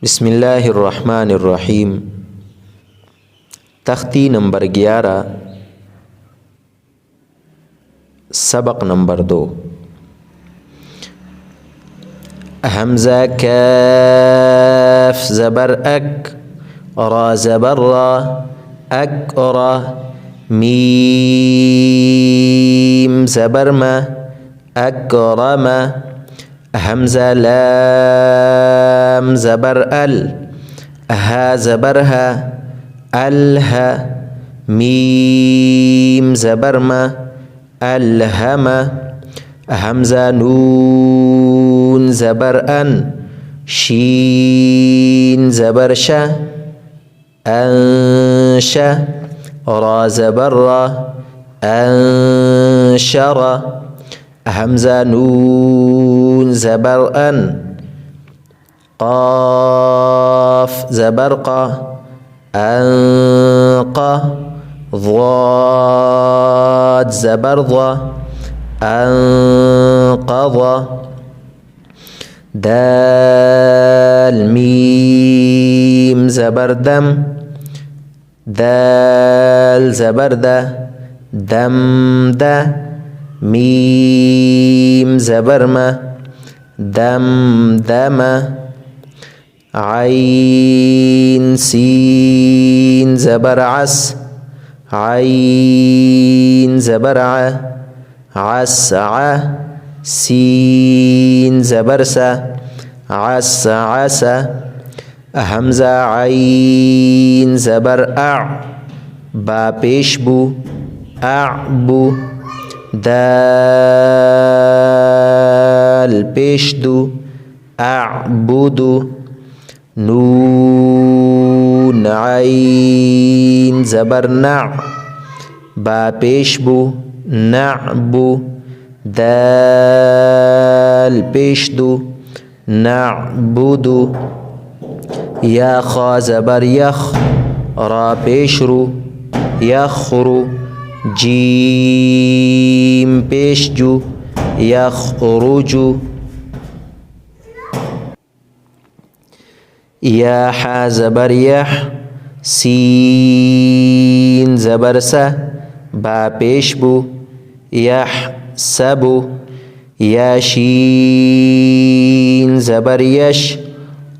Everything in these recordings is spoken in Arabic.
بسم الله الرحمن الرحیم. تختی نمبر 11، سبق نمبر 2. همزة كاف زبر أك، را زبر را، أكرا، ميم زبر ما، أكرم. همزة لام زبر ال، ها زبرها، ألها. ميم زبر ما، ألهم. همزة نون زبر أن، شين زبر شه، أنشا. را زبر را، أنشر. همزة نون زبر أن، قاف زبر قا، أنقى. ضاد زبر ضا، أنقض. دال ميم زبر دم، دال زبر ده، دم ده. ميم زبر ما، دم دم. عين سين زبر عس، عين زبر ع، عسع. سين زبر س، عسعس. همزة عين زبر أع، با پیش بو، أعبو. دال پیش دو، أعبدو. نون عين زبر نع، با پیش بو، نعبو. دال پیش دو، نعبدو. یا خا زبر یخ، را پیش رو، یخرو. جیم پیش جو، یخرجو. یا ح زبر یح، سین زبر سه، با پیش بو، یحسبو. یا شین زبر یش،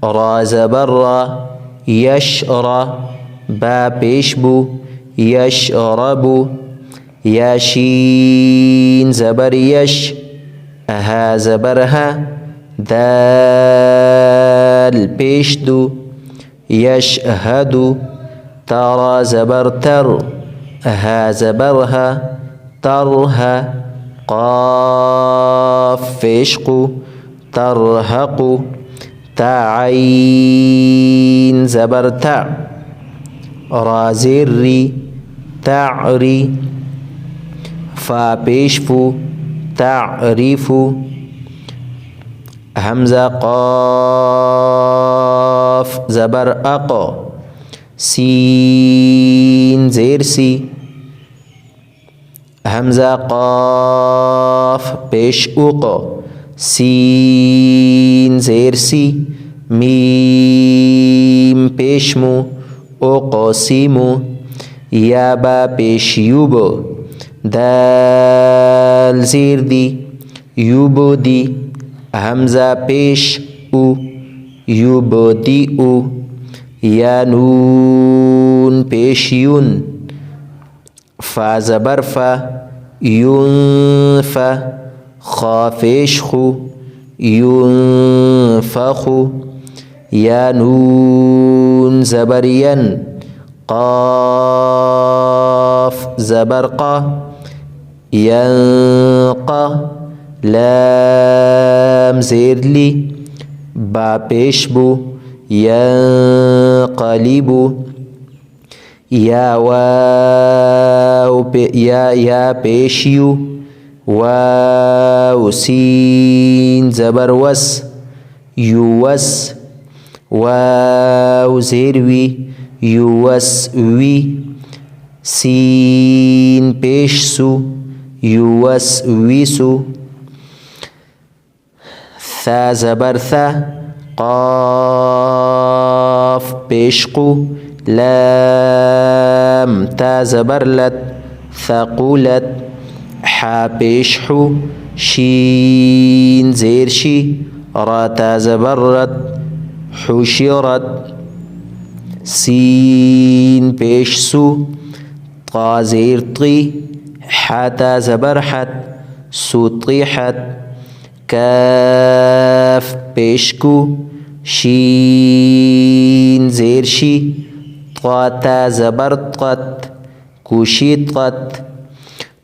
را زبر را، یشرا. با پیش بو، یشربو. یا شین زبر یش، ها زبرها، دال پیش دو، یشهدو. ترا زبر تر، ها زبرها، ترها. قاف فشقو، ترهقو. تعين زبر تع، را زري، تعري. فا پیشفو، تعرفو. همزة قاف زبر أقا، سين زير سي. همزة قاف پیش أقا، سين زير سي. ميم پیش مو، أقسمو. یا با پیش یوبو، دال زیر دی، یوبو دی. همزة پیش او، یوبو دی او. یا نون پیش یون، فا زبر فا، ینفا. خا پیش خو، ینفخو. یا نون زبر ین، قاف زبر قا، ينقى. لام زير لي، با پیش بو، ينقلبو. یا واو یا پیش یو، واو سين زبر وس، يوس. واو زير وي، يوسوي. سين پیش سو، يوسوسو. ثا زبر ثا، قاف بيشقو لام تا زبرلت ثقلت حا بيشحو شين زيرشي را تا زبرت حشرت سين بيشسو طا زير طي حتا زبرحت سطيحت كاف بيشكو شين زيرشي طا تا زبرطت كشطت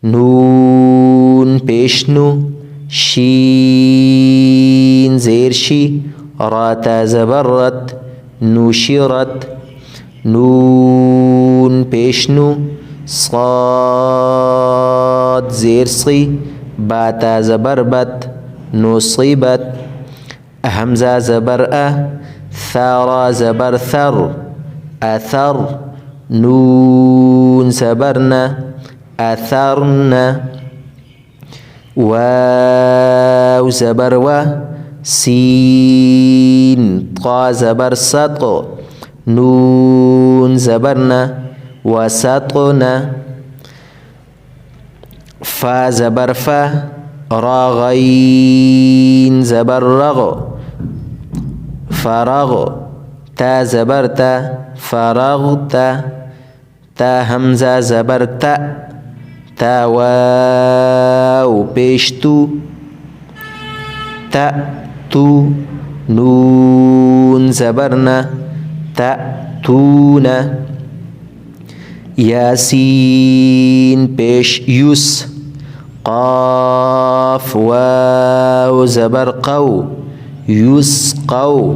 نون بيشنو شين زيرشي را تا زبرت نشرت نون بيشنو صاد زيرصي باتا زبربت نصيبت همزة زبرأ ثارا زبرثر أثر نون زبرنا أثرنا واو زبروا سين طا زبرسط نون زبرنا وسطنا فا زبرفا راغين زبرغ فرغ تا زبرتا فرغت تا همزة زبرتا تا واو بيشتو تأتو نون زبرنا تأتون ياسين بيش يس قاف واو زبرقو يسقو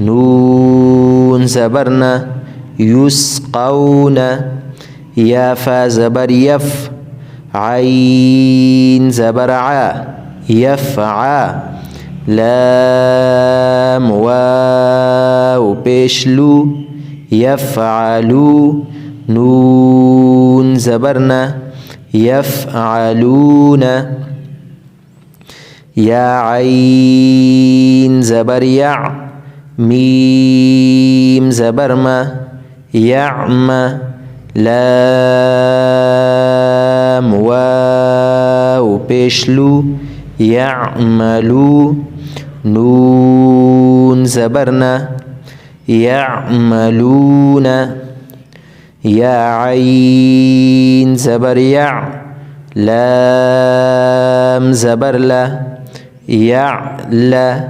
نون زبرنا يسقون يا فا زبر يف عين زبرعا يفعى لام واو بيشلو يفعلوا نون زبرنا يفعلون يا عين زبر يع ميم زبرما يعمى لام واو بيشلو يعملوا نون زبرنا يعملون يا عين زبر يع لام زبر لا يعلى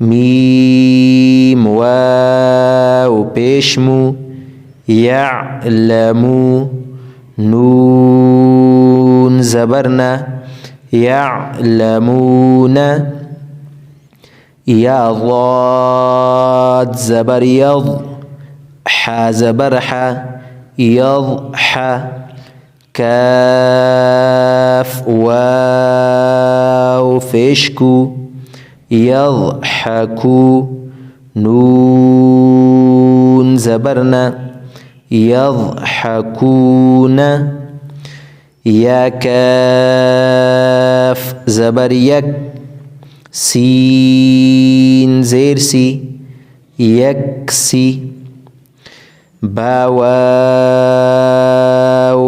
ميم واو بيشمو يعلمو نون زبرنا يعلمون يا ضاد زبر يض حا زبر حا يضحى كاف واو فيشكو يضحكوا نون زبرنا يضحكون يا كاف زبر يك سين زيرسي يكسي با واو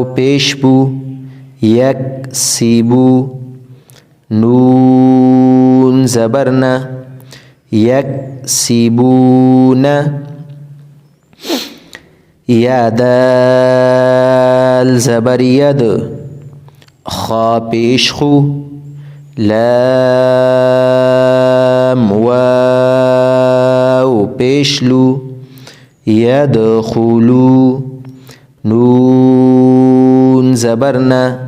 بيشبو يكسبو نون زبرنا يكسبون يا دال زبر يد خا بيشخو لام واو بيشلو يدخلوا نون زبرنا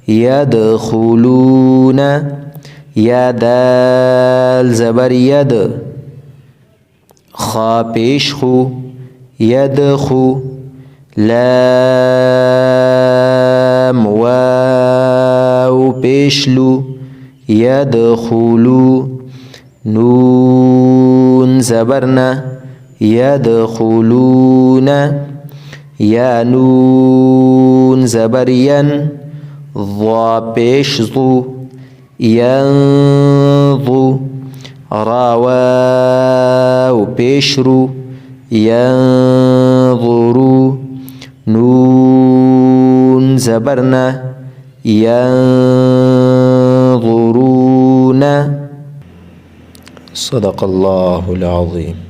يدخلون يا دال زبر يد خا بيشخو يدخو لام واو بيشلو يدخلوا نون زبرنا يدخلون يا نون زبر ين ضا بيشضو ينضو راواو پیشرو ينظرو نون زبرنا ينظرون. صدق الله العظيم.